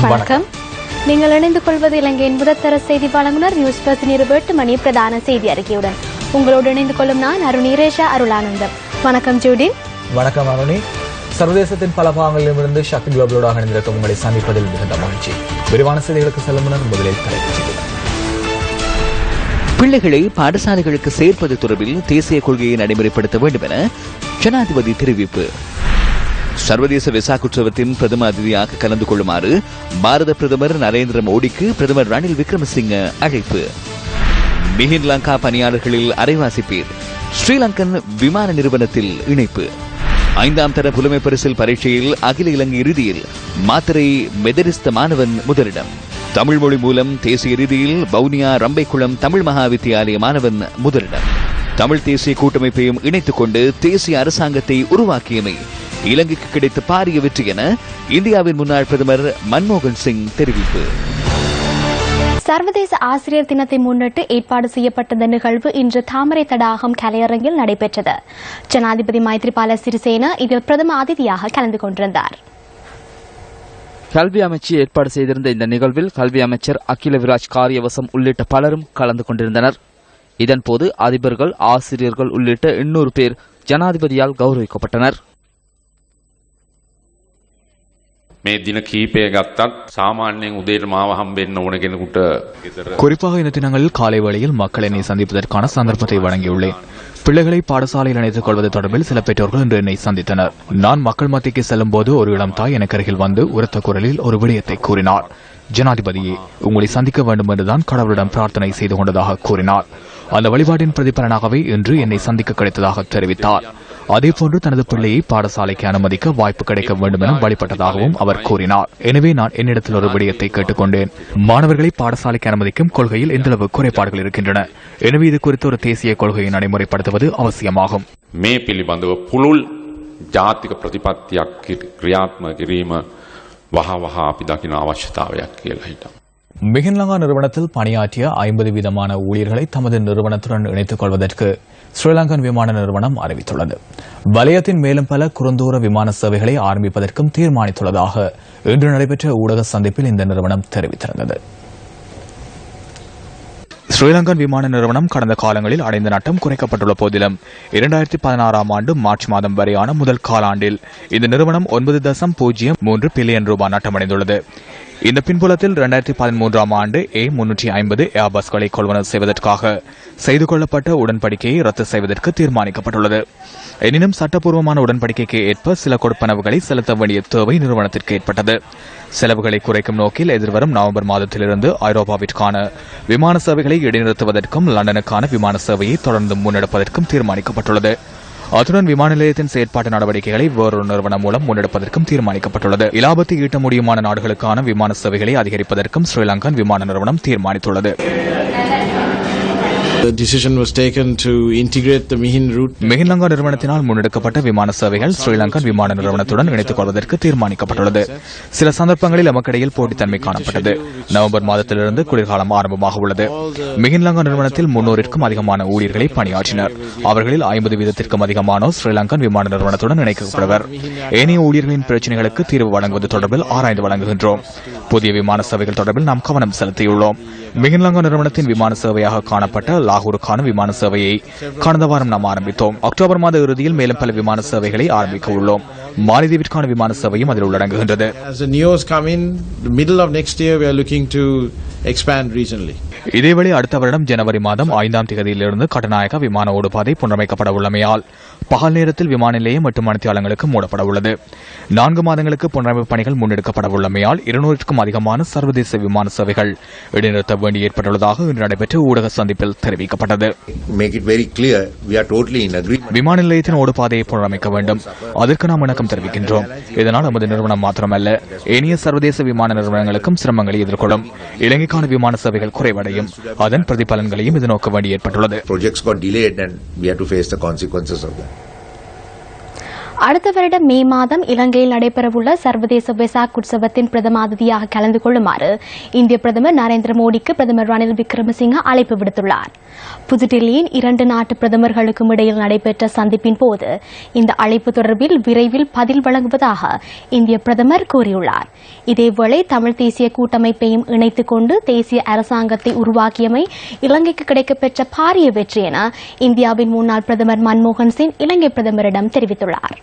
வணக்கம். நீங்கள் இணைந்து கொள்வது இலங்கையின் முதற்தர செய்தி வழங்குனர் நியூஸ் பர்ஸ் 8 மணி பிரதான செய்தி அறிக்கையுடன். உங்களோடு இணைந்து கொள்ளும் நான் அருணி ரேஷா அருளானந்தம். வணக்கம் ஜூடி. வணக்கம் அருணி. சர்வதேசத்தின் பல பாகங்களிலிருந்து சக்தி குளோபலோட இணைந்திருக்கும் உங்களை சந்திப்பதில் மிகுந்த மகிழ்ச்சி. விரிவான செய்திகளுக்கு செல்லும் முன்னர் முதலில் தலைப்புச் செய்திகள். பிள்ளைகளை பாடசாலைகளுக்கு சேர்ப்பது தொடர்பில் தேசிய கொள்கையை நடைமுறைப்படுத்த வேண்டும் என ஜனாதிபதி தெரிவிப்பு. சர்வதேச வெசாக் உற்சவத்தின் பிரதம அதிதியாக கலந்து கொள்ளுமாறு பாரத பிரதமர் நரேந்திர மோடிக்கு பிரதமர் ரணில் விக்ரமசிங்க அழைப்பு. மிஹின் லங்கா பணியாளர்களில் அரைவாசி பேர் ஸ்ரீலங்கன் விமான நிறுவனத்தில் இணைப்பு. 5ஆம் தர புலமை பரிசில் பரீட்சையில் அகில இலங்கை இறுதியில் மாத்தரை மெதரிஸ்த மாணவன் முதலிடம். தமிழ் மொழி மூலம் தேசிய இறுதியில் வவுனியா ரம்பைக்குளம் தமிழ் மகா வித்தியாலய மாணவன் முதலிடம். தமிழ் தேசிய கூட்டமைப்பையும் இணைத்துக் கொண்டு தேசிய அரசாங்கத்தை உருவாக்கியமை இலங்கைக்கு கிடைத்த பாரிய வெற்றி என இந்தியாவின் முன்னாள் பிரதமர் மன்மோகன் சிங் தெரிவிப்பு. சர்வதேச ஆசிரியர் தினத்தை முன்னிட்டு ஏற்பாடு செய்யப்பட்ட நிகழ்வு இன்று தாமரை தடாகம் கலையரங்கில் நடைபெற்றது. ஜனாதிபதி மைத்ரிபால சிறிசேன இதில் பிரதம அதிதியாக கலந்து கொண்டிருந்தார். கல்வி அமைச்சு ஏற்பாடு செய்திருந்த இந்த நிகழ்வில் கல்வி அமைச்சர் அகில விராஜ் காரியவசம் உள்ளிட்ட பலரும் கலந்து கொண்டிருந்தனர். இதன்போது அதிபர்கள், ஆசிரியர்கள் உள்ளிட்ட 800 பேர் ஜனாதிபதியால் கௌரவிக்கப்பட்டனர். குறிப்பாக இந்த தினங்களில் காலை வேளையில் மக்களை என்னை சந்திப்பதற்கான சந்தர்ப்பத்தை வழங்கியுள்ளேன். பிள்ளைகளை பாடசாலையில் இணைத்துக் கொள்வது தொடர்பில் சில பெற்றோர்கள் இன்று என்னை சந்தித்தனர். நான் மக்கள் மத்திக்கு செல்லும் போது ஒரு இளம் தாய் எனக்கு அருகில் வந்து உரத்த குரலில் ஒரு விடயத்தை கூறினார். ஜனாதிபதியே, உங்களை சந்திக்க வேண்டும் என்றுதான் கடவுளிடம் பிரார்த்தனை செய்து கொண்டதாக கூறினார். அந்த வழிபாட்டின் பிரதிபலனாகவே இன்று என்னை சந்திக்க கிடைத்ததாக தெரிவித்தார். அதேபோன்று தனது பிள்ளையை பாடசாலைக்கு அனுமதிக்க வாய்ப்பு கிடைக்க வேண்டும் என வழிபட்டதாகவும் அவர் கூறினார். எனவே நான் என்னிடத்தில் ஒரு விடயத்தை கேட்டுக்கொண்டேன். மாணவர்களை பாடசாலைக்கு அனுமதிக்கும் கொள்கையில் எந்தளவு குறைபாடுகள் இருக்கின்றன. எனவே இது குறித்து ஒரு தேசிய கொள்கையை நடைமுறைப்படுத்துவது அவசியமாகும். மே පිළිබඳව පුළුල් ජාතික ප්‍රතිපත්තියක් ක්‍රියාත්මක කිරීම වහවහ අපි දකින අවශ්‍යතාවයක් කියලා හිතනවා. மிஹின் லங்கா நிறுவனத்தில் பணியாற்றிய 50 வீதமான ஊழியர்களை தமது நிறுவனத்துடன் இணைத்துக் கொள்வதற்கு ஸ்ரீலங்கன் விமான நிறுவனம் அறிவித்துள்ளது. வலயத்தின் மேலும் பல குறுந்தூர விமான சேவைகளை ஆரம்பிப்பதற்கும் தீர்மானித்துள்ளதாக இன்று நடைபெற்ற ஊடக சந்திப்பில் இந்த நிறுவனம் தெரிவித்திருந்தது. ஸ்ரீலங்கன் விமான நிறுவனம் கடந்த காலங்களில் அடைந்த நட்டம் குறைக்கப்பட்டுள்ள போதிலும் 2016ஆம் ஆண்டு மார்ச் மாதம் வரையான முதல் காலாண்டில் இந்த நிறுவனம் 9.03 பில்லியன் ரூபாய் நட்டமடைந்துள்ளது. இந்த பின்புலத்தில் 2013ஆம் ஆண்டு A350 ஏர்பஸ்களை கொள்வனவு செய்வதற்காக செய்து கொள்ளப்பட்ட உடன்படிக்கையை ரத்து செய்வதற்கு தீர்மானிக்கப்பட்டுள்ளது. எனினும் சட்டப்பூர்வமான உடன்படிக்கைக்கு ஏற்ப சில கொடுப்பனவுகளை செலுத்த வேண்டிய தேவை நிறுவனத்திற்கு ஏற்பட்டது. செலவுகளை குறைக்கும் நோக்கில் எதிர்வரும் நவம்பர் மாதத்திலிருந்து ஐரோப்பாவிற்கான விமான சேவைகளை இடைநிறுத்துவதற்கும் லண்டனுக்கான விமான சேவையை தொடர்ந்து முன்னெடுப்பதற்கும் தீர்மானிக்கப்பட்டுள்ளது. அத்துடன் விமான நிலையத்தின் செயற்பாட்டு நடவடிக்கைகளை வேறொரு நிறுவனம் மூலம் முன்னெடுப்பதற்கும் தீர்மானிக்கப்பட்டுள்ளது. இலாபத்தை ஈட்ட முடியுமான நாடுகளுக்கான விமான சேவைகளை அதிகரிப்பதற்கும் ஸ்ரீலங்கன் விமான நிறுவனம் தீர்மானித்துள்ளது. The decision was taken to integrate the Mihin route. மிஹின் Lanka நிறுவனத்தினால் முன்னெடுக்கப்பட்ட விமான சேவைகள் ஸ்ரீலங்கன் விமான நிறுவனத்துடன் இணைத்துக் கொள்வதற்கு தீர்மானிக்கப்பட்டுள்ளது. சில சந்தர்ப்பங்களில் நமக்கிடையில் போட்டித்தன்மை காணப்பட்டது. நவம்பர் மாதத்திலிருந்து குளிர்காலம் ஆரம்பமாக உள்ளது. மிஹின் லங்கா நிறுவனத்தில் 300க்கும் அதிகமான ஊழியர்களை பணியாற்றினர். அவர்களில் 50 வீதத்திற்கும் அதிகமானோர் ஸ்ரீலங்கன் விமான நிறுவனத்துடன் இணைக்கப்படுவர். ஏனைய ஊழியர்களின் பிரச்சினைகளுக்கு தீர்வு வழங்குவது தொடர்பில் ஆராய்ந்து வழங்குகின்றோம். புதிய விமான சேவைகள் தொடர்பில் நாம் கவனம் செலுத்தியுள்ளோம். மிஹின் லங்கா நிறுவனத்தின் விமான சேவையாக காணப்பட்ட லாகூருக்கான விமான சேவையை கடந்த வாரம் நாம் ஆரம்பித்தோம். அக்டோபர் மாத இறுதியில் மேலும் பல விமான சேவைகளை ஆரம்பிக்க உள்ளோம். மாலத்தீவிற்கான விமான சேவையும் அதில் உள்ளடங்குகின்றது. இதேவேளை அடுத்த வருடம் ஜனவரி மாதம் 5ஆம் தேதியிலிருந்து கட்டநாயக்க விமான ஓடுபாதை புனரமைக்கப்பட உள்ளமையால் பகல் நேரத்தில் விமான நிலையம் 8 மணித்தியாலங்களுக்கு மூடப்பட உள்ளது. 4 மாதங்களுக்கு புனரமைப்பு பணிகள் முன்னெடுக்கப்பட உள்ளமையால் 200க்கும் அதிகமான சர்வதேச விமான சேவைகள் இடைநிறுத்த வேண்டி ஏற்பட்டுள்ளதாக இன்று நடைபெற்ற ஊடக சந்திப்பில் தெரிவிக்கப்பட்டது. விமான நிலையத்தின் ஓடுபாதையை புனரமைக்க வேண்டும். அதற்கு நாம் இணக்கம் தெரிவிக்கின்றோம். இதனால் நமது நிறுவனம் மாத்திரமல்ல, ஏனைய சர்வதேச விமான நிறுவனங்களுக்கும் சிரமங்களை எதிர்கொள்ளும். இலங்கைக்கான விமான சேவைகள் குறைவடையும். அதன் பிரதிபலன்களையும் இது நோக்க வேண்டி ஏற்பட்டுள்ளது. அடுத்த வருடம் மே மாதம் இலங்கையில் நடைபெறவுள்ள சர்வதேச வெசாக் உற்சவத்தின் பிரதம அதிதியாக கலந்து கொள்ளுமாறு இந்திய பிரதமர் நரேந்திர மோடிக்கு பிரதமர் ரணில் விக்ரமசிங்க அழைப்பு விடுத்துள்ளார். புதுடில்லியின் 2 நாட்டு பிரதமர்களுக்கும் இடையில் நடைபெற்ற சந்திப்பின் போது இந்த அழைப்பு தொடர்பில் விரைவில் பதில் வழங்குவதாக இந்திய பிரதமர் கூறியுள்ளார். இதேவேளை தமிழ் தேசிய கூட்டமைப்பையும் இணைத்துக் கொண்டு தேசிய அரசாங்கத்தை உருவாக்கியமை இலங்கைக்கு கிடைக்கப்பெற்ற பாரிய வெற்றி என இந்தியாவின் முன்னாள் பிரதமர் மன்மோகன் சிங் இலங்கை பிரதமரிடம் தெரிவித்துள்ளார்.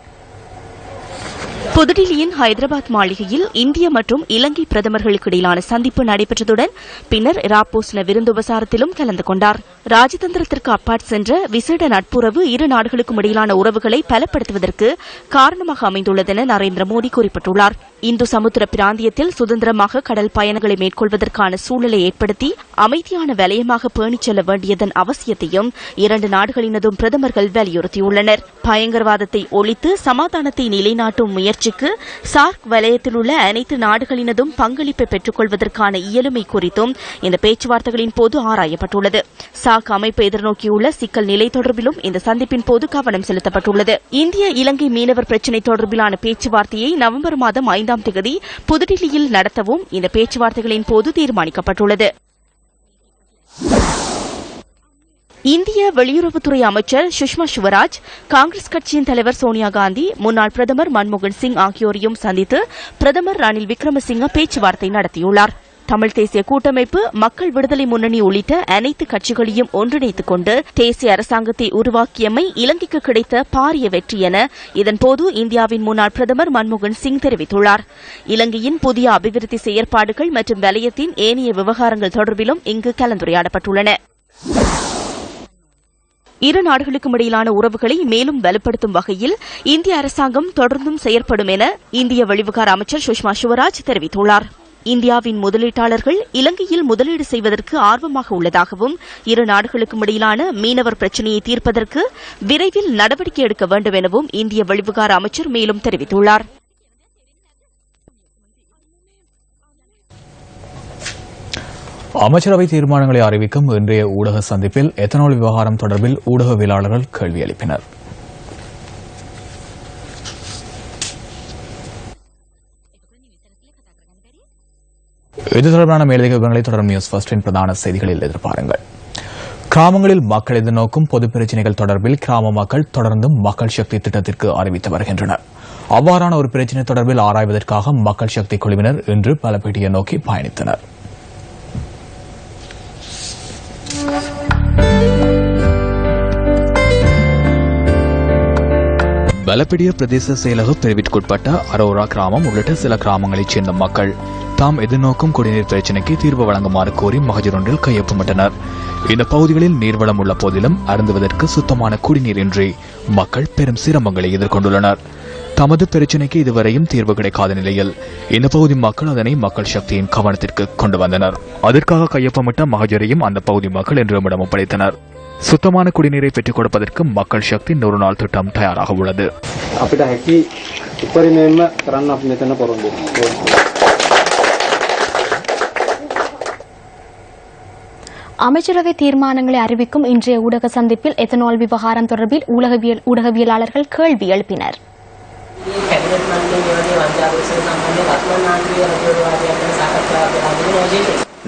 புதுடில்லியின் ஹைதராபாத் மாளிகையில் இந்திய மற்றும் இலங்கை பிரதமர்களுக்கு இடையிலான சந்திப்பு நடைபெற்றதுடன் பின்னர் ராப்போசன விருந்துபசாரத்திலும் கலந்து கொண்டார். ராஜதந்திரத்திற்கு அப்பாற் சென்ற விசேட நட்புறவு இரு நாடுகளுக்கும் இடையிலான உறவுகளை பலப்படுத்துவதற்கு காரணமாக அமைந்துள்ளது என நரேந்திர மோடி குறிப்பிட்டுள்ளார். இந்து சமுத்திர பிராந்தியத்தில் சுதந்திரமாக கடல் பயணங்களை மேற்கொள்வதற்கான சூழலை ஏற்படுத்தி அமைதியான வலயமாக பேணிச் செல்ல வேண்டியதன் அவசியத்தையும் 2 நாடுகளினதும் பிரதமர்கள் வலியுறுத்தியுள்ளனர். பயங்கரவாதத்தை ஒழித்து சமாதானத்தை நிலைநாட்டும் முயற்சிக்கு சார்க் வலயத்தில் உள்ள அனைத்து நாடுகளினதும் பங்களிப்பை பெற்றுக் கொள்வதற்கான இயலுமை குறித்தும் இந்த பேச்சுவார்த்தைகளின் போது ஆராயப்பட்டுள்ளது. சார்க் அமைப்பு எதிர்நோக்கியுள்ள சிக்கல் நிலை தொடர்பிலும் இந்த சந்திப்பின் போது கவனம் செலுத்தப்பட்டுள்ளது. இந்திய இலங்கை மீனவர் பிரச்சினை தொடர்பிலான பேச்சுவார்த்தையை நவம்பர் மாதம் 5ஆம் தேதி புதுடில்லியில் நடத்தவும் இந்த பேச்சுவார்த்தைகளின் போது தீர்மானிக்கப்பட்டுள்ளது. இந்திய வெளியுறவுத்துறை அமைச்சர் சுஷ்மா ஸ்வராஜ், காங்கிரஸ் கட்சியின் தலைவர் சோனியா காந்தி, முன்னாள் பிரதமர் மன்மோகன் சிங் ஆகியோரையும் சந்தித்து பிரதமர் ரணில் விக்ரமசிங்க பேச்சுவார்த்தை நடத்தியுள்ளார். தமிழ் தேசிய கூட்டமைப்பு, மக்கள் விடுதலை முன்னணி உள்ளிட்ட அனைத்து கட்சிகளையும் ஒன்றிணைத்துக் கொண்டு தேசிய அரசாங்கத்தை உருவாக்கியமை இலங்கைக்கு கிடைத்த பாரிய வெற்றி என இதன்போது இந்தியாவின் முன்னாள் பிரதமர் மன்மோகன் சிங் தெரிவித்துள்ளார். இலங்கையின் புதிய அபிவிருத்தி செயற்பாடுகள் மற்றும் வலயத்தின் ஏனைய விவகாரங்கள் தொடர்பிலும் இங்கு கலந்துரையாடப்பட்டுள்ளன. இரு நாடுகளுக்கும் இடையிலான உறவுகளை மேலும் வலுப்படுத்தும் வகையில் இந்திய அரசாங்கம் தொடர்ந்தும் செயற்படும் என இந்திய வெளிவிவகார அமைச்சர் சுஷ்மா ஸ்வராஜ் தெரிவித்துள்ளார். இந்தியாவின் முதலீட்டாளர்கள் இலங்கையில் முதலீடு செய்வதற்கு ஆர்வமாக உள்ளதாகவும் இரு நாடுகளுக்கும் இடையிலான மீனவர் பிரச்சினையை தீர்ப்பதற்கு விரைவில் நடவடிக்கை எடுக்க வேண்டும் எனவும் இந்திய வெளிவிவகார அமைச்சர் மேலும் தெரிவித்துள்ளார். அமைச்சரவை தீர்மானங்களை அறிவிக்கும் இன்றைய ஊடக சந்திப்பில் எத்தனால் விவகாரம் தொடர்பில் ஊடகவியலாளர்கள் கேள்வி எழுப்பினர். இது தொடர்பான மேலதிக விவரங்களை தொடரும் நியூஸ் ஃபர்ஸ்டின் பிரதான செய்திகளில் எதிர்பாருங்கள். கிராமங்களில் மக்கள் எதிர்நோக்கும் பொது பிரச்சினைகள் தொடர்பில் கிராம மக்கள் தொடர்ந்தும் மக்கள் சக்தி திட்டத்திற்கு அறிவித்து வருகின்றனர். அவ்வாறான ஒரு பிரச்சினை தொடர்பில் ஆராய்வதற்காக மக்கள் சக்தி குழுவினர் இன்று பலப்பேட்டியை நோக்கி பயணித்தனர். பலப்பிடிய பிரதேச செயலக பிரிவிற்குட்பட்ட அரோரா கிராமம் உள்ளிட்ட சில கிராமங்களைச் சேர்ந்த மக்கள் தாம் எதிர்நோக்கும் குடிநீர் பிரச்சினைக்கு தீர்வு வழங்குமாறு கோரி மகஜர் ஒன்றில் கையொப்பமிட்டனர். இந்த பகுதிகளில் நீர்வளம் உள்ள போதிலும் அருந்துவதற்கு சுத்தமான குடிநீர் இன்றி மக்கள் பெரும் சிரமங்களை எதிர்கொண்டுள்ளனர். தமது பிரச்சினைக்கு இதுவரையும் தீர்வு கிடைக்காத நிலையில் இந்த பகுதி மக்கள் அதனை மக்கள் சக்தியின் கவனத்திற்கு கொண்டு வந்தனர். அதற்காக கையொப்பமிட்ட மகஜரையும் அந்த பகுதி மக்கள் என்றுமிடம் ஒப்படைத்தனர். சுத்தமான குடிநீரை பெற்றுக் கொடுப்பதற்கு மக்கள் சக்தி 100 நாள் திட்டம் தயாராக உள்ளது. அமைச்சரவை தீர்மானங்களை அறிவிக்கும் இன்றைய ஊடக சந்திப்பில் எத்தனால் விவகாரம் தொடர்பில் ஊடகவியலாளர்கள் கேள்வி எழுப்பினர்.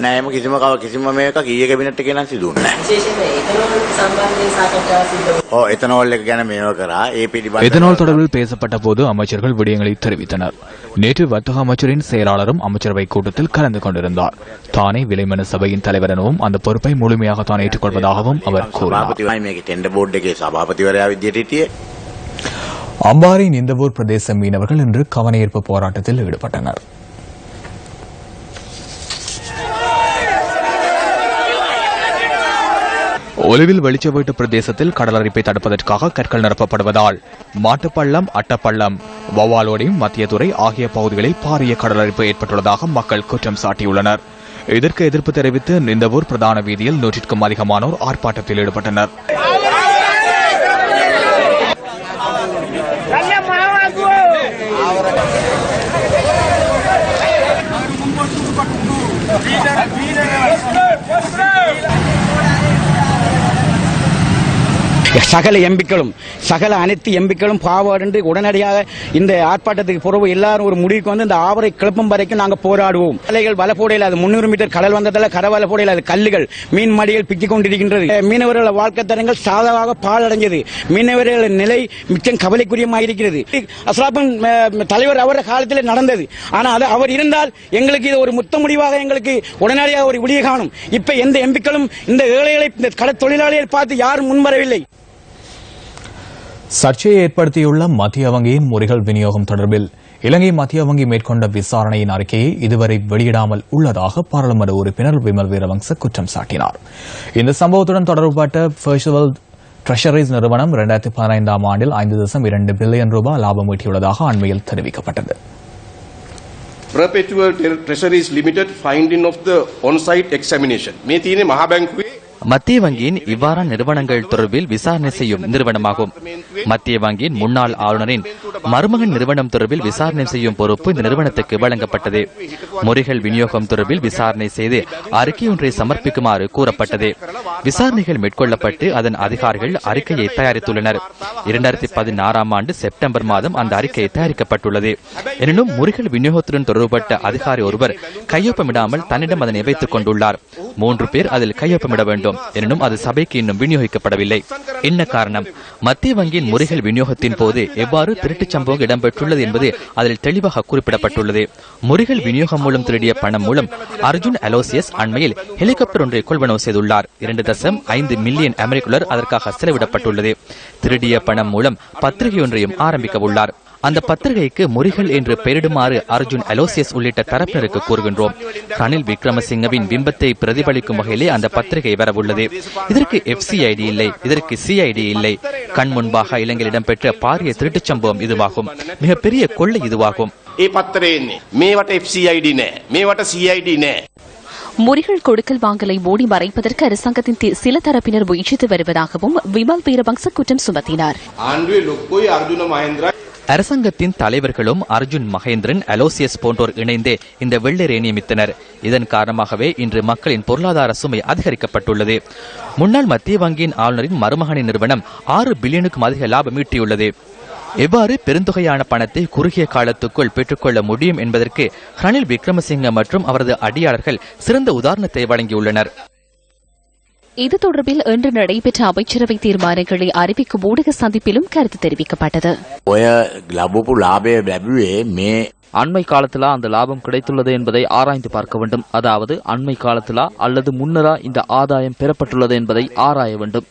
නෑ එම කිසිම මේක කීය කැබිනට් එකේ නම් සිදුුනේ නෑ. විශේෂයෙන්ම එතනෝල් සම්බන්ධයෙන් සාකච්ඡා සිදු වුණා. ඔව් එතනෝල් එක ගැන මේව කරා. ඒ පිළිබඳව எத்தனால் தொடர்பில் பேசப்பட்ட போது அமைச்சர்கள் விடயங்களை தெரிவித்தனர். நேற்று வர்த்தக அமைச்சரின் செயலாளரும் அமைச்சரவை கூட்டத்தில் கலந்து கொண்டிருந்தார். தானே விலைமன சபையின் தலைவர் எனவும் அந்த பொறுப்பை முழுமையாக தான் ஏற்றுக்கொள்வதாகவும் அவர் கூறினார். මේකේ ටෙන්ඩර් බෝඩ් එකේ සභාපතිවරයා විදියට හිටියේ. அம்பாறை நிந்தவூர் பிரதேச மீனவர்கள் இன்று கவனஈர்ப்பு போராட்டத்தில் ஈடுபட்டனர். ஒலிவில் வெளிச்சவீட்டு பிரதேசத்தில் கடலரிப்பை தடுப்பதற்காக கற்கள் நிரப்பப்படுவதால் மாட்டுப்பள்ளம், அட்டப்பள்ளம், வவ்வாலோடி, மத்தியதுறை ஆகிய பகுதிகளில் பாரிய கடலரிப்பு ஏற்பட்டுள்ளதாக மக்கள் குற்றம் சாட்டியுள்ளனர். இதற்கு எதிர்ப்பு தெரிவித்து நிந்தவூர் பிரதான வீதியில் 100க்கும் அதிகமானோர் ஆர்ப்பாட்டத்தில் ஈடுபட்டனர். சகல எம்பிக்களும் அனைத்து எம்பிக்களும் பாவாடு உடனடியாக இந்த ஆர்ப்பாட்டத்துக்கு பிறகு எல்லாரும் ஒரு முடிவுக்கு வந்து இந்த ஆவரை கிளப்பம் வரைக்கும் நாங்கள் போராடுவோம். அலைகள் வலை போடையில் அது 300 மீட்டர் கடல் வந்ததால் கரை வலை போடையில் அது கல்லுகள் மீன் மடிகள் பிக்கிக் கொண்டிருக்கின்றது. மீனவர்கள் வாழ்க்கை தரங்கள் சாதமாக பாழடைஞ்சது. மீனவர்கள் நிலை மிச்சம் கவலைக்குரியமாக இருக்கிறது. அஸ்ராபின் தலைவர் அவர காலத்தில் நடந்தது. ஆனால் அவர் இருந்தால் எங்களுக்கு இது ஒரு முத்த முடிவாக எங்களுக்கு உடனடியாக ஒரு விடிய காணும். இப்ப எந்த எம்பிக்களும் இந்த ஏழைகளை இந்த கடற் தொழிலாளிகள் பார்த்து யாரும் முன்வரவில்லை. சர்ச்சையை ஏற்படுத்தியுள்ள மத்திய வங்கியின் முறைகள் விநியோகம் தொடர்பில் இலங்கை மத்திய வங்கி மேற்கொண்ட விசாரணையின் அறிக்கையை இதுவரை வெளியிடாமல் உள்ளதாக பாராளுமன்ற உறுப்பினர் விமல் வீரவங்ச குற்றம் சாட்டினார். இந்த சம்பவத்துடன் தொடர்புபட்ட பெர்ஷுவல் ட்ரெஷரிஸ் நிறுவனம் 2015ஆம் ஆண்டில் 5.2 பில்லியன் ரூபாய் லாபம் ஈட்டியுள்ளதாக அண்மையில் தெரிவிக்கப்பட்டது. Perpetual Treasuries Limited finding of the on-site examination. මේ තියෙන්නේ මහා බැංකුවේ மத்திய வங்கியின் இவ்வாறான நிறுவனங்கள் தொடர்பில் விசாரணை செய்யும் நிறுவனமாகும். மத்திய வங்கியின் முன்னாள் ஆளுநரின் மருமகன் நிறுவனம் தொடர்பில் விசாரணை செய்யும் பொறுப்பு இந்த நிறுவனத்துக்கு வழங்கப்பட்டது. முறைகள் விநியோகம் தொடர்பில் விசாரணை செய்து அறிக்கை ஒன்றை சமர்ப்பிக்குமாறு கூறப்பட்டது. விசாரணைகள் மேற்கொள்ளப்பட்டு அதன் அதிகாரிகள் அறிக்கையை தயாரித்துள்ளனர். 2016ஆம் ஆண்டு செப்டம்பர் மாதம் அந்த அறிக்கை தயாரிக்கப்பட்டுள்ளது. எனினும் முறைகள் விநியோகத்துடன் தொடர்புபட்ட அதிகாரி ஒருவர் கையொப்பமிடாமல் தன்னிடம் அதனை வைத்துக் கொண்டுள்ளார். 3 பேர் அதில் கையொப்பமிட வேண்டும். எனினும் அது சபைக்கு இன்னும் விநியோகிக்கப்படவில்லை. என்ன காரணம்? மத்திய வங்கியின் முறைகள் விநியோகத்தின் போது எவ்வாறு திருட்டுச் சம்பவம் இடம்பெற்றுள்ளது என்பது அதில் தெளிவாக குறிப்பிடப்பட்டுள்ளது. முறைகள் விநியோகம் மூலம் திருடிய பணம் மூலம் அர்ஜுன் அலோசியஸ் அண்மையில் ஹெலிகாப்டர் ஒன்றை கொள்வனவு செய்துள்ளார். 2.5 மில்லியன் அமெரிக்க அதற்காக செலவிடப்பட்டுள்ளது. திருடிய பணம் மூலம் பத்திரிகை ஒன்றையும் ஆரம்பிக்க உள்ளார். அந்த பத்திரிகைக்கு முறிகள் என்று பெயரிடுமாறு அர்ஜுன் அலோசியஸ் உள்ளிட்ட தரப்பினருக்கு கூறுகின்றோம். ரணில் விக்ரமசிங்கவின் பிம்பத்தை பிரதிபலிக்கும் வகையிலே அந்த பத்திரிகை வரவுள்ளது. இதற்கு FCID இல்லை, இதற்கு CID இல்லை. கண் முன்பாக இலங்கையில் இடம்பெற்ற பாரிய திருட்டுச் சம்பவம் இதுவாகும். மிகப்பெரிய கொள்ளை இதுவாகும். முறிகள் கொடுக்கல் வாங்கலை மூடி மறைப்பதற்கு அரசாங்கத்தின் சில தரப்பினர் முயற்சித்து வருவதாகவும் விமல் வீரவங்ச குற்றம் சுமத்தினார். அரசாங்கத்தின் தலைவர்களும் அர்ஜுன் மகேந்திரன் அலோசியஸ் போன்றோர் இணைந்தே இந்த வெள்ளரை நியமித்தனர். இதன் காரணமாகவே இன்று மக்களின் பொருளாதார சுமை அதிகரிக்கப்பட்டுள்ளது. முன்னாள் மத்திய வங்கியின் ஆளுநரின் மருமகனின் நிறுவனம் 6 பில்லியனுக்கும் அதிக லாபம் ஈட்டியுள்ளது. எவ்வாறு பெருந்தொகையான பணத்தை குறுகிய காலத்துக்குள் பெற்றுக்கொள்ள முடியும் என்பதற்கு ரணில் விக்ரமசிங்க மற்றும் அவரது அடியாளர்கள் சிறந்த உதாரணத்தை வழங்கியுள்ளனர். இது தொடர்பில் இன்று நடைபெற்ற அமைச்சரவை தீர்மானங்களை அறிவிக்கும் ஊடக சந்திப்பிலும் கருத்து தெரிவிக்கப்பட்டது. அண்மை காலத்திலா அந்த லாபம் கிடைத்துள்ளது என்பதை ஆராய்ந்து பார்க்க வேண்டும். அதாவது அண்மை காலத்திலா அல்லது முன்னரா இந்த ஆதாயம் பெறப்பட்டுள்ளது என்பதை ஆராய வேண்டும்.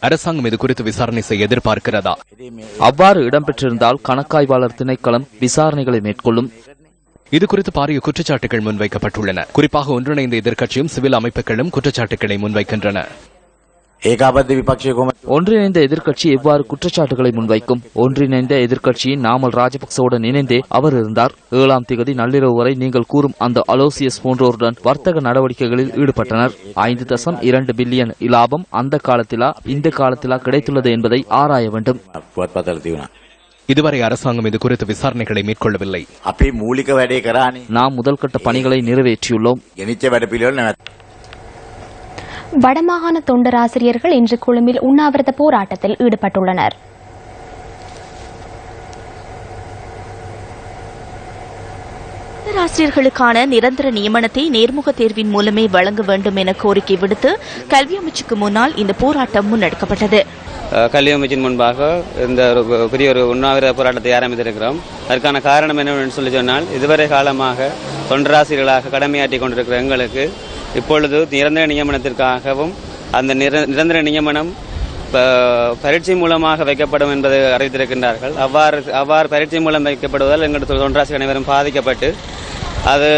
அரசாங்கம் இது குறித்து விசாரணை செய்ய எதிர்பார்க்கிறதா? அவ்வாறு இடம்பெற்றிருந்தால் கணக்காய்வாளர் திணைக்களம் விசாரணைகளை மேற்கொள்ளும். இது குறித்து பாரிய குற்றச்சாட்டுகள் முன்வைக்கப்பட்டுள்ளன. குறிப்பாக ஒன்றிணைந்த எதிர்க்கட்சியும் சிவில் அமைப்புகளும் குற்றச்சாட்டுகளை முன்வைக்கின்றன. ஒன்றிணைந்த எதிர்க்கட்சி எவ்வாறு குற்றச்சாட்டுகளை முன்வைக்கும்? ஒன்றிணைந்த எதிர்க்கட்சியின் நாமல் ராஜபக்சவுடன் இணைந்தே அவர் இருந்தார். 7ஆம் தேதி நள்ளிரவு வரை நீங்கள் கூறும் அந்த அலோசியஸ் போன்றோருடன் வர்த்தக நடவடிக்கைகளில் ஈடுபட்டனர். 5.2 பில்லியன் லாபம் அந்த காலத்திலா இந்த காலத்திலா கிடைத்துள்ளது என்பதை ஆராய வேண்டும். இதுவரை அரசாங்கம் இது குறித்து விசாரணைகளை மேற்கொள்ளவில்லை. நாம் முதல் கட்ட பணிகளை நிறைவேற்றியுள்ளோம். வடமாகாண தொண்டராசிரியர்கள் இன்று கொழும்பில் உண்ணாவிரத போராட்டத்தில் ஈடுபட்டுள்ளனர். ஆசிரியர்களுக்கான நிரந்தர நியமனத்தை நேர்முக தேர்வின் மூலமே வழங்க வேண்டும் என கோரிக்கை விடுத்து கல்வி அமைச்சுக்கு முன்னால் இந்த போராட்டம் முன்னெடுக்கப்பட்டது. கல்வி அமைச்சின் முன்பாக இந்த பெரிய ஒரு உண்ணாவிரத போராட்டத்தை ஆரம்பித்திருக்கிறோம். அதற்கான காரணம் என்னவென்று சொல்லி சொன்னால், இதுவரை காலமாக தொண்டராசிரியர்களாக கடமையாற்றி கொண்டிருக்கிற எங்களுக்கு இப்பொழுது நிரந்தர நியமனத்திற்காகவும் அந்த நிரந்தர நியமனம் பரீட்சை மூலமாக வைக்கப்படும் என்பதை அறிவித்திருக்கின்றார்கள். அவ்வாறு பரீட்சை மூலம் வைக்கப்படுவதால் எங்கள் தொண்டராசிரியர் அனைவரும் பாதிக்கப்பட்டு அது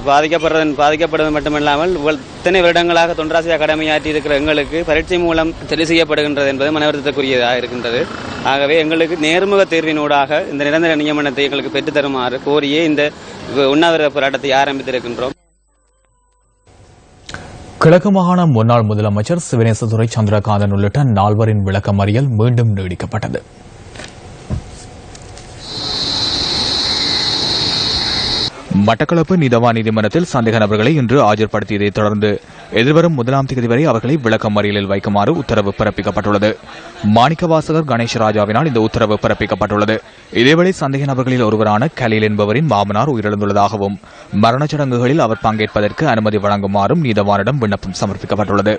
பாதிக்கப்படுவது மட்டுமில்லாமல் இத்தனை வருடங்களாக தொண்டராசிரியர் கடமையாற்றி இருக்கிற எங்களுக்கு பரீட்சை மூலம் தெரிவு செய்யப்படுகின்றது என்பது மனவருத்தத்துக்குரியதாக இருக்கின்றது. ஆகவே எங்களுக்கு நேர்முக தேர்வினூடாக இந்த நிரந்தர நியமனத்தை எங்களுக்கு பெற்றுத்தருமாறு கோரியே இந்த உண்ணாவிரத போராட்டத்தை ஆரம்பித்திருக்கின்றோம். கிழக்கு மாகாண முன்னாள் முதலமைச்சர் சிவனேசதுரை சந்திரகாந்தன் உள்ளிட்ட 4வரின் விளக்கமறியல் மீண்டும் நீடிக்கப்பட்டது. மட்டக்களப்பு நீதவான் நீதிமன்றத்தில் சந்தேக நபர்களை இன்று ஆஜர்படுத்தியதைத் தொடர்ந்து எதிர்வரும் 1ஆம் தேதி வரை அவர்களை விளக்கமறியலில் வைக்குமாறு உத்தரவு பிறப்பிக்கப்பட்டுள்ளது. மாணிக்கவாசகர் கணேசராஜாவினால் இந்த உத்தரவு பிறப்பிக்கப்பட்டுள்ளது. இதேவேளை சந்தேக நபர்களில் ஒருவரான கலீல் என்பவரின் மாமனார் உயிரிழந்துள்ளதாகவும் மரணச் சடங்குகளில் அவர் பங்கேற்பதற்கு அனுமதி வழங்குமாறும் நீதவானிடம் விண்ணப்பம் சமர்ப்பிக்கப்பட்டுள்ளது.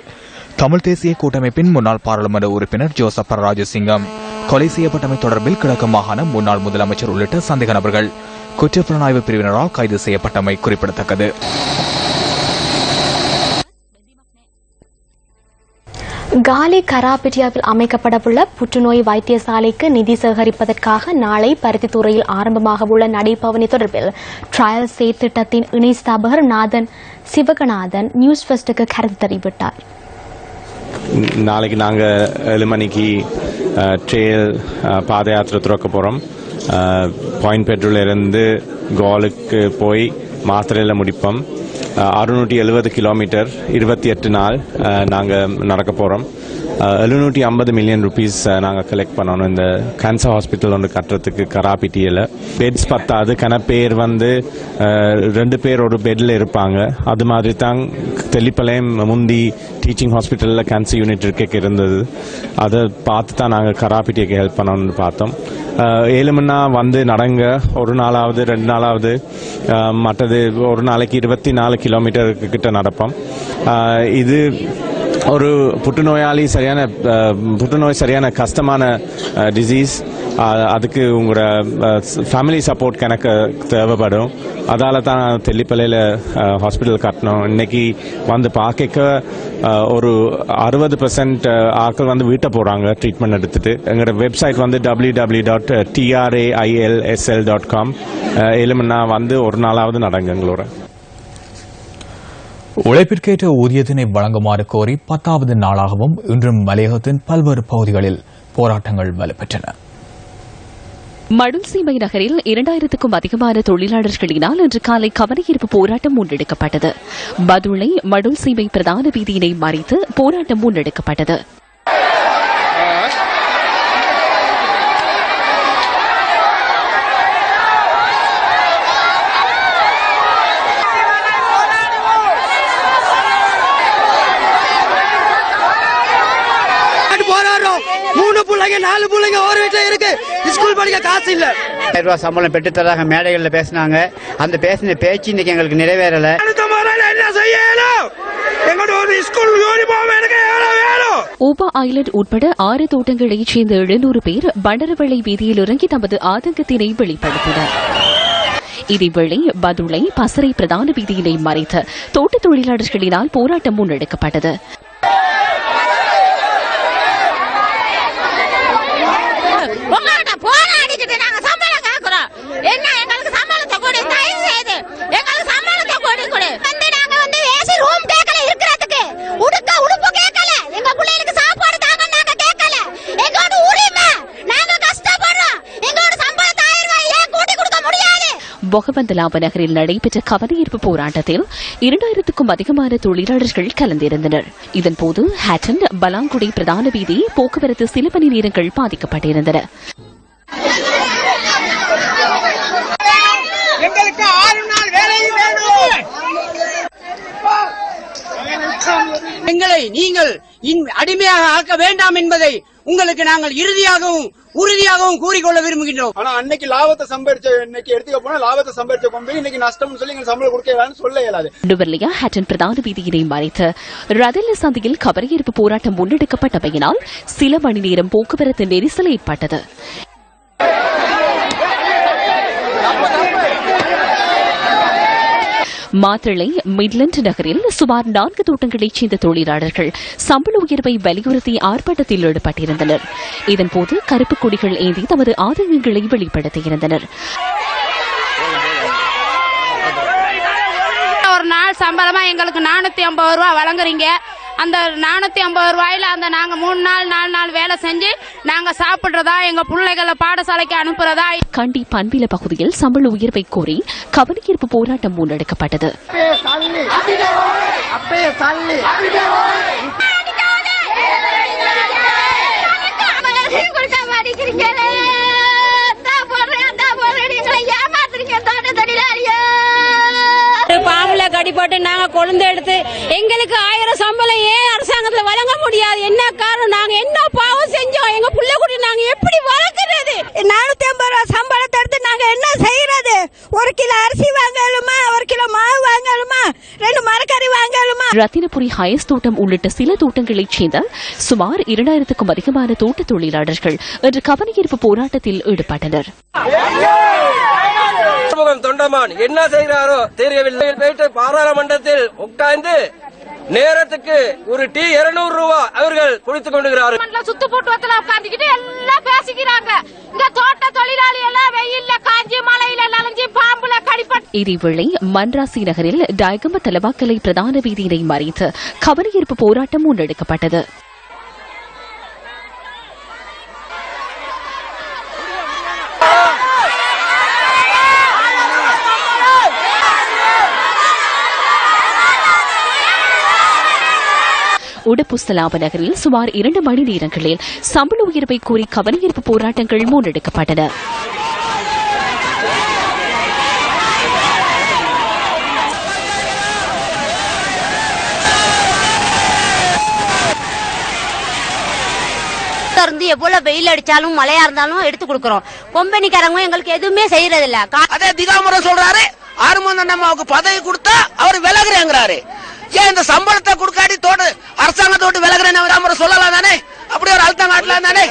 தமிழ் தேசிய கூட்டமைப்பின் முன்னாள் பாராளுமன்ற உறுப்பினர் ஜோசப் ராஜசிங்கம் கொலை செய்யப்பட்டமை தொடர்பில் கிழக்கு மாகாண முன்னாள் முதலமைச்சர் உள்ளிட்ட சந்தேக நபர்கள் குற்றப்புலனாய்வு பிரிவினரால் கைது செய்யப்பட்டமை குறிப்பிடத்தக்கது. காலி கராபிட்டியாவில் அமைக்கப்படவுள்ள புற்றுநோய் வைத்தியசாலைக்கு நிதி சேகரிப்பதற்காக நாளை பருத்தித்துறையில் ஆரம்பமாக உள்ள நடைபவனி தொடர்பில் ட்ரையல் சே திட்டத்தின் இணை ஸ்தாபகர் நாதன் சிவகநாதன் நியூஸ் ஃபர்ஸ்டுக்கு கருத்து தெரிவித்தார். நாளைக்கு நாங்கள் 7 மணிக்கு ட்ரெயில் பாத யாத்திரை துறக்க போகிறோம். பாயிண்ட் பெட்ரோலிருந்து கோலுக்கு போய் மாத்திரையில் முடிப்போம். 670 கிலோமீட்டர் 28 நாள் நாங்கள் நடக்க போகிறோம். 750 மில்லியன் ருபீஸ் நாங்கள் கலெக்ட் பண்ணணும் இந்த கேன்சர் ஹாஸ்பிட்டல் ஒன்று கட்டுறதுக்கு கராபிட்டியில். பெட்ஸ் பத்தாது, பேர் 2 பேர் ஒரு பெட்டில் இருப்பாங்க. அது மாதிரி தான் தெல்லிப்பளையம் முந்தி டீச்சிங் ஹாஸ்பிட்டலில் கேன்சர் யூனிட் இருந்தது. அதை பார்த்து தான் நாங்கள் கராபிட்டிக்கு ஹெல்ப் பண்ணணும்னு பார்த்தோம். 7 மணி நடங்க, ஒரு நாளாவது 2 நாளாவது, மற்றது ஒரு நாளைக்கு 24 கிலோமீட்டருக்கு கிட்ட நடப்போம். இது ஒரு புற்றுநோய் சரியான கஷ்டமான டிசீஸ். அதுக்கு உங்களோட ஃபேமிலி சப்போர்ட் கணக்கு தேவைப்படும். அதால தான் தெல்லிப்பள்ளையில் ஹாஸ்பிட்டல் கட்டணும். இன்னைக்கு பார்க்க ஒரு 60% ஆட்கள் வீட்டை போகிறாங்க ட்ரீட்மெண்ட் எடுத்துட்டு. எங்களோட வெப்சைட் www.trailsl.com. 7 மணி ஒரு நாளாவது நடங்க எங்களோட. உழைப்பிற்கேற்ற ஊதியத்தினை வழங்குமாறு கோரி 10வது நாளாகவும் இன்றும் மலையகத்தின் பல்வேறு பகுதிகளில் போராட்டங்கள் வலுப்பெற்றன. மடுல்சீமை நகரில் 2000க்கும் அதிகமான தொழிலாளர்களினால் இன்று காலை கவனஈர்ப்பு போராட்டம் முன்னெடுக்கப்பட்டது. பதுளை மடுல்சீமை பிரதான வீதியினை மறித்து போராட்டம் முன்னெடுக்கப்பட்டது. நாலு பிள்ளைங்க ஒரு வீட்டுல இருக்கு, ஸ்கூல் படிக்க காசு இல்ல. 1000 ரூபாய் சம்பளம் பெற்றுத்தராக மேடைகள்ல பேசினாங்க. அந்த பேசின பேச்சு இன்னைக்கு எங்களுக்கு நிறைவேறல. ஊபா ஐலண்ட் உட்பட 6 தோட்டங்களைச் சேர்ந்த 700 பேர் பண்டரவளை வீதியில் இறங்கி தமது ஆதங்கத்தினை வெளிப்படுத்தினர். இதேவேளை பதுளை பசறை பிரதான வீதியினை மறைத்து தோட்ட தொழிலாளர்களினால் போராட்டம் முன்னெடுக்கப்பட்டது. பொகவந்தலாப நகரில் நடைபெற்ற கவனஈர்ப்பு போராட்டத்தில் 2000க்கும் அதிகமான தொழிலாளர்கள் கலந்திருந்தனர். இதன்போது ஹேட்டன் பலாங்குடி பிரதான வீதி போக்குவரத்து சில மணி நேரங்கள் பாதிக்கப்பட்டிருந்தன. எங்களுக்கு 6 நாள் வேலை வேணும். எங்களை நீங்கள் அடிமையாக ஆக்க வேண்டாம் என்பதை உங்களுக்கு நாங்கள் உறுதியாகவும் கூறிக்கொள்ள விரும்புகின்றோம். ஆனா அன்னைக்கு லாபத்தை சம்பாதிச்ச இன்னைக்கு எடுத்துக்க போனா லாபத்தை சம்பாதிச்ச கம்பெனி இன்னைக்கு நஷ்டம் சொல்லி எங்களுக்கு சம்பளம் கொடுக்கலாம்னு சொல்ல இயலாது. டுவர்லியா ஹேட்டன் பிரதான வீதியினை மறைத்து ரதல்ல சந்தையில் கவனஈர்ப்பு போராட்டம் முன்னெடுக்கப்பட்டமையினால் சில மணி நேரம் போக்குவரத்து நெரிசல் ஏற்பட்டது. மாத்தளை மிட்லண்ட் நகரில் சுமார் 4 தோட்டங்களைச் சேர்ந்த தொழிலாளர்கள் சம்பள உயர்வை வலியுறுத்தி ஆர்ப்பாட்டத்தில் ஈடுபட்டிருந்தனர். இதன்போது கருப்பு கொடிகள் ஏந்தி தமது ஆதங்கங்களை வெளிப்படுத்தியிருந்தனர். ஒரு நாள் சம்பளமா எங்களுக்கு 450 ரூபாய் வழங்குறீங்க. அந்த 450 ரூபாயில அந்த நாங்க 3 நாள் 4 நாள் வேலை செஞ்சு நாங்க சாப்பிடுறதா, எங்க பிள்ளைகளை பாடசாலைக்கு அனுப்புறதா. கண்டி பண்பில பகுதியில் சம்பள உயர்வை கோரி கவனஈர்ப்பு போராட்டம் முன்னெடுக்கப்பட்டது. ஏமாத்துறீங்க தோட்ட தொழிலாளியா. கஷ்டப்பட்டு நாங்க கொழுந்து எடுத்து எங்களுக்கு 1000 சம்பளம் ஏன் அரசாங்கத்துல வழங்க முடியாது? என்ன காரணம்? நாங்க என்ன பாவம் செஞ்சோம்? எங்க பிள்ளை குட்டி நாங்க எப்படி வளர்க்கிறது? 450 ரூபாய் சம்பளத்தை எடுத்து நாங்க என்ன செய்யறது? 1 கிலோ அரிசி வாங்கலுமா, 1 கிலோ மாவு வாங்கலுமா, 2 மரக்கறி வாங்கலுமா? ரத்தினபுரி ஹயஸ் தோட்டம் உள்ளிட்ட சில தோட்டங்களைச் சேர்ந்த சுமார் 2000க்கும் அதிகமான தோட்ட தொழிலாளர்கள் இன்று கவனஈர்ப்பு போராட்டத்தில் ஈடுபட்டனர். தொண்டமான் என்ன செய்கிறாரோ தெரியவில்லை. போயிட்டு பாராளுமன்றத்தில் உட்கார்ந்து நேரத்துக்கு ஒரு டீ 200 ரூபாய் அவர்கள் குடித்துக் கொண்டிருக்கிறார்கள். சுத்து போட்டு உட்காந்துக்கிட்டு எல்லாம் பேசிக்கிறாங்க. இந்த தோட்ட தொழிலாளி எல்லாம் வெயில்ல காஞ்சி மலையில நனைஞ்சி பாம்புல கடிப்பட்டு. இதேவேளை மன்ராசி நகரில் டயகம தலவாக்கலை பிரதான வீதியினை மறித்து கவனஈர்ப்பு போராட்டம் முன்னெடுக்கப்பட்டது. உடுப்புஸ்தலாப நகரில் சுமார் 2 மணி நேரங்களில் சம்பள உயர்வை கோரி கவனஈர்ப்பு போராட்டங்கள் முன்னெடுக்கப்பட்டன. எவ்வளவு வெயில் அடிச்சாலும் மழையா இருந்தாலும் எடுத்து கொடுக்கறோம். கம்பெனிக்காரங்க எங்களுக்கு எதுவுமே செய்யறது இல்ல. அதே திகாமுறை சொல்றாரு, ஆறுமந்தம்மாவுக்கு பதவி கொடுத்தா அவர் விலகுறேங்கிறாரு. ஏன் இந்த சம்பளத்தை கொடுக்காடி தோடு அரசாங்கத்தோடு விலகுறேன்னு சொல்லலாம் தானே? அப்படி ஒரு அழுத்தம் காட்டலாம் தானே?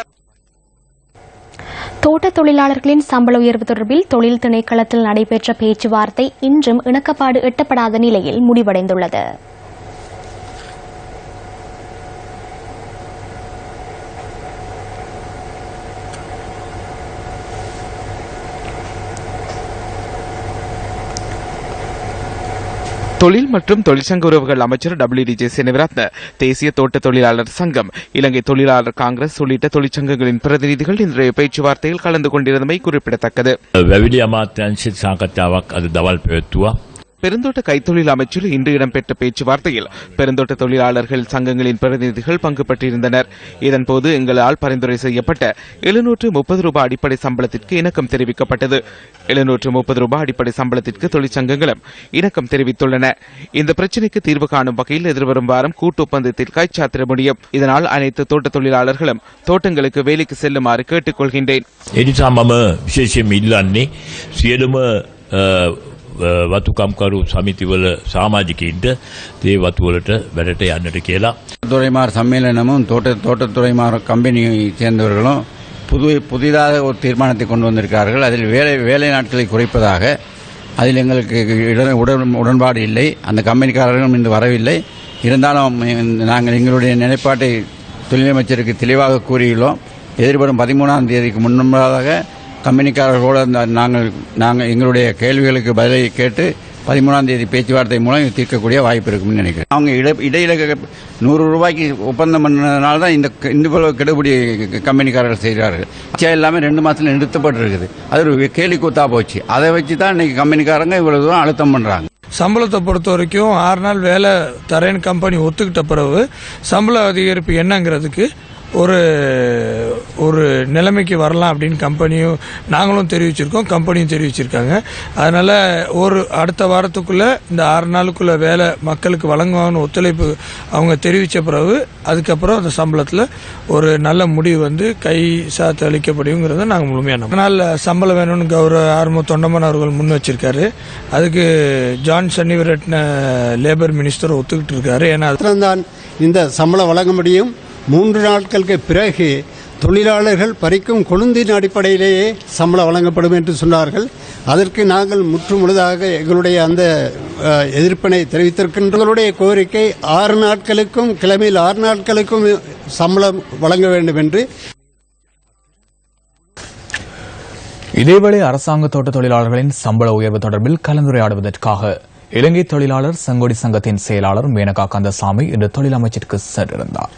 தோட்ட தொழிலாளர்களின் சம்பள உயர்வு தொடர்பில் தொழில் திணைக்களத்தில் நடைபெற்ற பேச்சுவார்த்தை இன்றும் இணக்கப்பாடு எட்டப்படாத நிலையில் முடிவடைந்துள்ளது. தொழில் மற்றும் தொழிற்சங்க உறவுகள் அமைச்சர் WDJ செனவிரத்ன, தேசிய தோட்ட தொழிலாளர் சங்கம், இலங்கை தொழிலாளர் காங்கிரஸ் உள்ளிட்ட தொழிற்சங்கங்களின் பிரதிநிதிகள் இன்றைய பேச்சுவார்த்தையில் கலந்து கொண்டிருந்தமை குறிப்பிடத்தக்கது. பெருந்தோட்ட கைத்தொழில் அமைச்சில் இன்று இடம்பெற்ற பேச்சுவார்த்தையில் பெருந்தோட்ட தொழிலாளர்கள் சங்கங்களின் பிரதிநிதிகள் பங்கு பெற்றிருந்தனர். இதன்போது எங்களால் பரிந்துரை செய்யப்பட்ட 730 ரூபாய் அடிப்படை சம்பளத்திற்கு இணக்கம் தெரிவிக்கப்பட்டது. 730 ரூபாய் அடிப்படை சம்பளத்திற்கு தொழிற்சங்கங்களும் இணக்கம் தெரிவித்துள்ளன. இந்த பிரச்சினைக்கு தீர்வு காணும் வகையில் எதிர்வரும் வாரம் கூட்டு ஒப்பந்தத்தில் கைச்சாத்திட முடியும். இதனால் அனைத்து தோட்ட தொழிலாளர்களும் தோட்டங்களுக்கு வேலைக்கு செல்லுமாறு கேட்டுக் கொள்கின்றேன். වතුකම්කරු සමිතිවල සාමාජිකයින්ට ඒ වතුවලට වැඩට යන්නට කියලා. துறைமார் சம்மேளனமும் தோட்டத்துறைமார் கம்பெனியை சேர்ந்தவர்களும் புதிதாக ஒரு தீர்மானத்தை கொண்டு வந்திருக்கிறார்கள். அதில் வேலை நாட்களை குறைப்பதாக. அதில் எங்களுக்கு உடன்பாடு இல்லை. அந்த கம்பெனிக்காரர்களும் இன்று வரவில்லை. இருந்தாலும் நாங்கள் எங்களுடைய நிலைப்பாட்டை தொழிலமைச்சருக்கு தெளிவாக கூறியுள்ளோம். எதிர்வரும் 13ஆம் தேதிக்கு முன்னதாக கம்பெனிக்காரர்களோடு நாங்கள் எங்களுடைய கேள்விகளுக்கு பதிலை கேட்டு 13ஆம் தேதி பேச்சுவார்த்தை மூலம் தீர்க்கக்கூடிய வாய்ப்பு இருக்கும்னு நினைக்கிறேன். அவங்க இடையில 100 ரூபாய்க்கு ஒப்பந்தம் பண்ணதுனால தான் இந்த கெடுபடி கம்பெனிக்காரர்கள் செய்கிறார்கள். எல்லாமே 2 மாதத்தில் நிறுத்தப்பட்டிருக்குது. அது ஒரு கேலி கூத்தா போச்சு. அதை வச்சு தான் இன்னைக்கு கம்பெனிக்காரங்க இவ்வளவு தூரம் அழுத்தம் பண்றாங்க. சம்பளத்தை பொறுத்த வரைக்கும் 6 நாள் வேலை தரேன்னு கம்பெனி ஒத்துக்கிட்ட பிறகு சம்பள அதிகரிப்பு என்னங்கிறதுக்கு ஒரு நிலைமைக்கு வரலாம் அப்படின்னு கம்பெனியும் நாங்களும் தெரிவிச்சிருக்கோம், கம்பெனியும் தெரிவிச்சிருக்காங்க. அதனால அடுத்த வாரத்துக்குள்ள இந்த 6 நாளுக்குள்ள வேலை மக்களுக்கு வழங்குவாங்கன்னு ஒத்துழைப்பு அவங்க தெரிவித்த பிறகு அதுக்கப்புறம் அந்த சம்பளத்தில் ஒரு நல்ல முடிவு வந்து கை சாத்து அளிக்கப்படுங்கிறத நாங்கள் முழுமையாக நம்புறோம். அதனால சம்பளம் வேணும்னு கௌரவ ஆர்ம தொண்டமான் அவர்கள் முன் வச்சிருக்காரு. அதுக்கு ஜான் சன்னிவரட்ன லேபர் மினிஸ்டர் ஒத்துக்கிட்டு இருக்காரு. ஏன்னா இந்த சம்பளம் வழங்க முடியும். 3 நாட்களுக்கு பிறகு தொழிலாளர்கள் பறிக்கும் கொழுந்தின் அடிப்படையிலேயே சம்பளம் வழங்கப்படும் என்று சொன்னார்கள். அதற்கு நாங்கள் முற்றுமுழுதாக எங்களுடைய அந்த எதிர்ப்பினை தெரிவித்திருக்கின்ற எங்களுடைய கோரிக்கை 6 நாட்களுக்கும் கிழமையில் 6 நாட்களுக்கும் சம்பளம் வழங்க வேண்டும் என்று. இதேவேளை அரசாங்க தோட்ட தொழிலாளர்களின் சம்பள உயர்வு தொடர்பில் கலந்துரையாடுவதற்காக இலங்கை தொழிலாளர் சங்கொடி சங்கத்தின் செயலாளர் மேனகா கந்தசாமி இன்று தொழில் அமைச்சிற்கு சென்றிருந்தார்.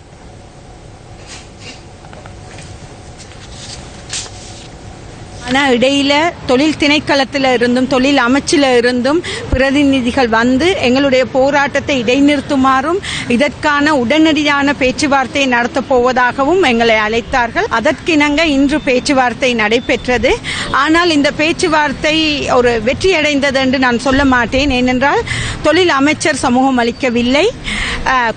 ஆனால் இடையில தொழில் திணைக்களத்தில் இருந்தும் தொழில் அமைச்சில் இருந்தும் பிரதிநிதிகள் வந்து எங்களுடைய போராட்டத்தை இடைநிறுத்துமாறும் இதற்கான உடனடியான பேச்சுவார்த்தை நடத்தப் போவதாகவும் எங்களை அழைத்தார்கள். அதற்கிணங்க இன்று பேச்சுவார்த்தை நடைபெற்றது. ஆனால் இந்த பேச்சுவார்த்தை ஒரு வெற்றியடைந்தது என்று நான் சொல்ல மாட்டேன். ஏனென்றால் தொழில் அமைச்சர் சமூகம் அளிக்கவில்லை.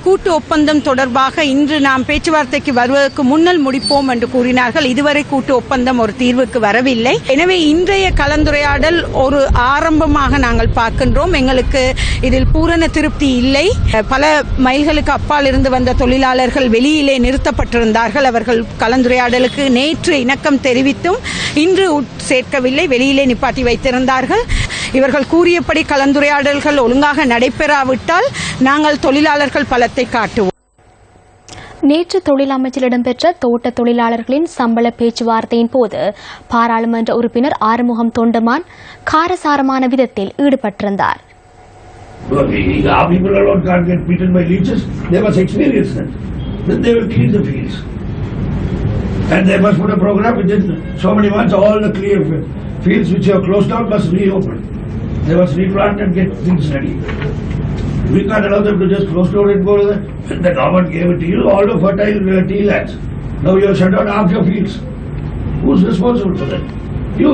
கூட்டு ஒப்பந்தம் தொடர்பாக இன்று நாம் பேச்சுவார்த்தைக்கு வருவதற்கு முன்னல் முடிப்போம் என்று கூறினார்கள். இதுவரை கூட்டு ஒப்பந்தம் ஒரு தீர்வுக்கு வரவில்லை. எனவே இன்றைய கலந்துரையாடல் ஒரு ஆரம்பமாக நாங்கள் பார்க்கின்றோம். எங்களுக்கு இதில் பூரண திருப்தி இல்லை. பல மைல்களுக்கு அப்பால் இருந்து வந்த தொழிலாளர்கள் வெளியிலே நிறுத்தப்பட்டிருந்தார்கள். அவர்கள் கலந்துரையாடலுக்கு நேற்று இணக்கம் தெரிவித்தும் இன்று சேர்க்கவில்லை, வெளியிலே நிப்பாட்டி வைத்திருந்தார்கள். இவர்கள் கூறியபடி கலந்துரையாடல்கள் ஒழுங்காக நடைபெறாவிட்டால் நாங்கள் தொழிலாளர்கள் பலத்தை காட்டுவோம். நேற்று தொழில் அமைச்சில் இடம்பெற்ற தோட்ட தொழிலாளர்களின் சம்பள பேச்சுவார்த்தையின் போது பாராளுமன்ற உறுப்பினர் ஆறுமுகம் தொண்டமான் காரசாரமான விதத்தில் ஈடுபட்டிருந்தார். We can't allow them to just close down and go to that. The government gave it to you, all the fertile tea lands. Now you have shut down half your fields. Who's responsible for that? You.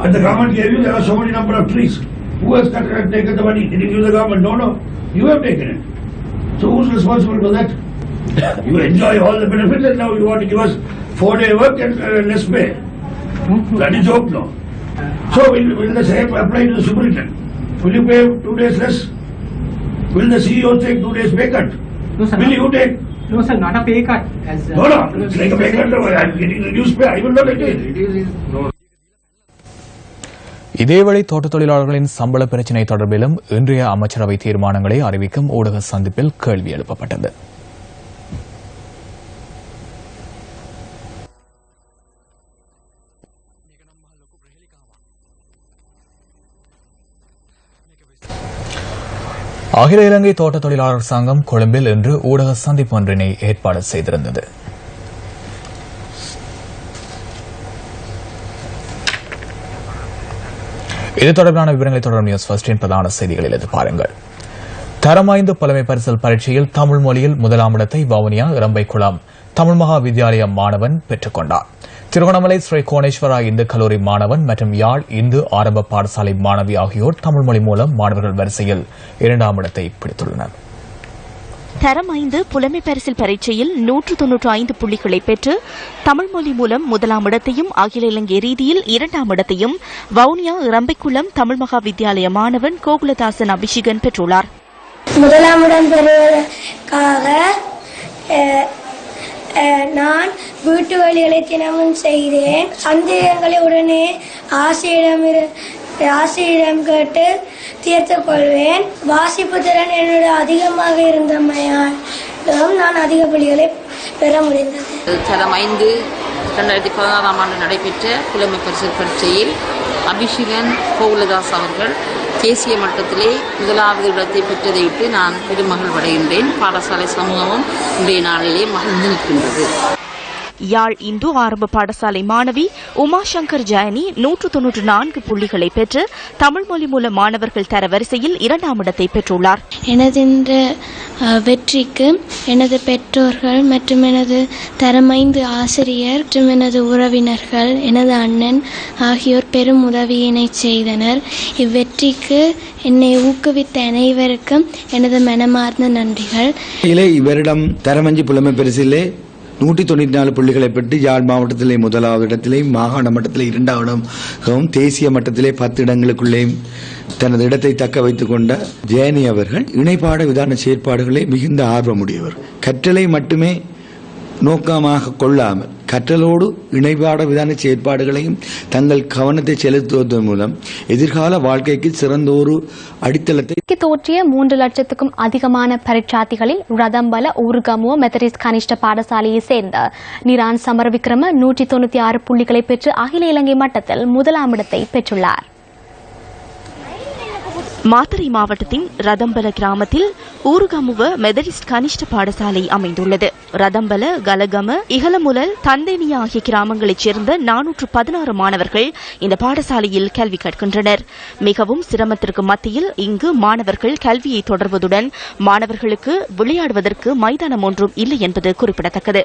And the government gave you, there are so many number of trees. Who has taken the money? Did you give the government? No. You have taken it. So who's responsible for that? You enjoy all the benefits and now you want to give us 4-day work and less pay. That is joke, no? So will the same apply to the superintendent? Will you pay 2 days less? Will the CEO take 2 days pay cut? No, sir. Will you take? No, sir, not a pay cut. No, it's like a pay cut. I'm getting reduced pay. I will not take it. இதேவேளை தோட்ட தொழிலாளர்களின் சம்பள பிரச்சினை தொடர்பிலும் இன்றைய அமைச்சரவை தீர்மானங்களை அறிவிக்கும் ஊடக சந்திப்பில் கேள்வி எழுப்பப்பட்டது. அகில இலங்கை தோட்ட தொழிலாளர் சங்கம் கொழும்பில் இன்று ஊடக சந்திப்பு ஒன்றினை ஏற்பாடு செய்திருந்தது. இது தொடர்பான விவரங்களை தொடரும் நியூஸ் ஃபர்ஸ்டின் பிரதான செய்திகளில் எதிர்பாருங்கள். தரம் 5 புலமை பரிசில் பரீட்சையில் தமிழ் மொழியில் 1ஆம் இடத்தை வவுனியா இரம்பைக்குளம் தமிழ் மகா வித்தியாலய மாணவன் பெற்றுக் கொண்டார். திருகோணமலை ஸ்ரீ கோணேஸ்வரா இந்து கல்லூரி மாணவன் மற்றும் யாழ் இந்து ஆரம்ப பாடசாலை மாணவி ஆகியோர் தமிழ் மொழி மூலம் மாணவர்கள் வரிசையில் 2ஆம் இடத்தை பிடித்துள்ளனர். தரம் 5 புலமை பரிசில் பரீட்சையில் 195 புள்ளிகளை பெற்று தமிழ் மொழி மூலம் 1ஆம் இடத்தையும் அகில இலங்கை ரீதியில் 2ஆம் இடத்தையும் வவுனியா இரம்பைக்குளம் தமிழ் மகா வித்தியாலய மாணவன் கோகுலதாசன் அபிஷேகன் பெற்றுள்ளார். 1ஆம் இடம் பெறுவதற்காக நான் வீட்டு வேலைகளை தினமும் செய்தேன். சந்தேகங்களை உடனே ஆசிரியரிடம் கேட்டு தீர்த்துக் கொள்வேன். வாசிப்பு திறன் என்னோட அதிகமாக இருந்தமையாலும் நான் அதிக புள்ளிகளை பெற முடிந்தது. தரம் 5 2016ஆம் ஆண்டு நடைபெற்ற புலமை பரிசில் பரீட்சையில் அபிஷேகன் கோகுலதாஸ் அவர்கள் தேசிய மட்டத்திலே 1வது இடத்தை பெற்றதையிட்டு நான் பெருமகிழ்வு அடைகின்றேன். பாடசாலை சமூகமும் இன்றைய நாளிலே மகிழ்ந்து நிற்கின்றது. யாழ் இந்து ஆரம்ப பாடசாலை மாணவி உமாசங்கர் ஜாயனி 194 புள்ளிகளை பெற்று தமிழ் மொழி மூல மாணவர்கள் தரவரிசையில் 2ஆம் இடத்தை பெற்றுள்ளார். எனது இந்த வெற்றிக்கு எனது பெற்றோர்கள் மற்றும் எனது தரம் 5 ஆசிரியர் மற்றும் எனது உறவினர்கள் எனது அண்ணன் ஆகியோர் பெரும் உதவியினை செய்தனர். இவ்வெற்றிக்கு என்னை ஊக்குவித்த அனைவருக்கும் எனது மனமார்ந்த நன்றிகள். இவரிடம் தரம் 5 புலமை பரிசிலே 194 புள்ளிகளை பெற்று யாழ் மாவட்டத்திலே 1வது இடத்திலேயும் மாகாண மட்டத்திலே 2ஆம் இடமும் தேசிய மட்டத்திலே 10 இடங்களுக்குள்ளேயும் தனது இடத்தை தக்க வைத்துக் கொண்ட ஜெயனி அவர்கள் இணைப்பாட விதான செயற்பாடுகளே மிகுந்த ஆர்வமுடையவர். கற்றலை மட்டுமே நோக்கமாக கொள்ளாமல் கற்றலோடு இணைப்பாட விதான செயற்பாடுகளையும் தங்கள் கவனத்தை செலுத்துவதன் மூலம் எதிர்கால வாழ்க்கைக்கு சிறந்த ஒரு அடித்தளத்தை தோற்றிய 3 லட்சத்துக்கும் அதிகமான பரீட்சார்த்திகளில் ரதம்பல ஊர்கமுவ மெத்தடிஸ்ட் கனிஷ்ட பாடசாலையை சேர்ந்த நிரான் சமரவிக்ரம 196 புள்ளிகளை பெற்று அகில இலங்கை மட்டத்தில் 1ஆம் இடத்தை பெற்றுள்ளார். மாத்தறை மாவட்டத்தின் ரதம்பல கிராமத்தில் ஊருகமுவ மெதடிஸ்ட் கனிஷ்ட பாடசாலை அமைந்துள்ளது. ரதம்பல, கலகம, இகலமுலல், தந்தேனியா ஆகிய கிராமங்களைச் சேர்ந்த 416 மாணவர்கள் இந்த பாடசாலையில் கல்வி கற்கின்றனர். மிகவும் சிரமத்திற்கு மத்தியில் இங்கு மாணவர்கள் கல்வியை தொடர்வதுடன் மாணவர்களுக்கு விளையாடுவதற்கு மைதானம் ஒன்றும் இல்லை என்பது குறிப்பிடத்தக்கது.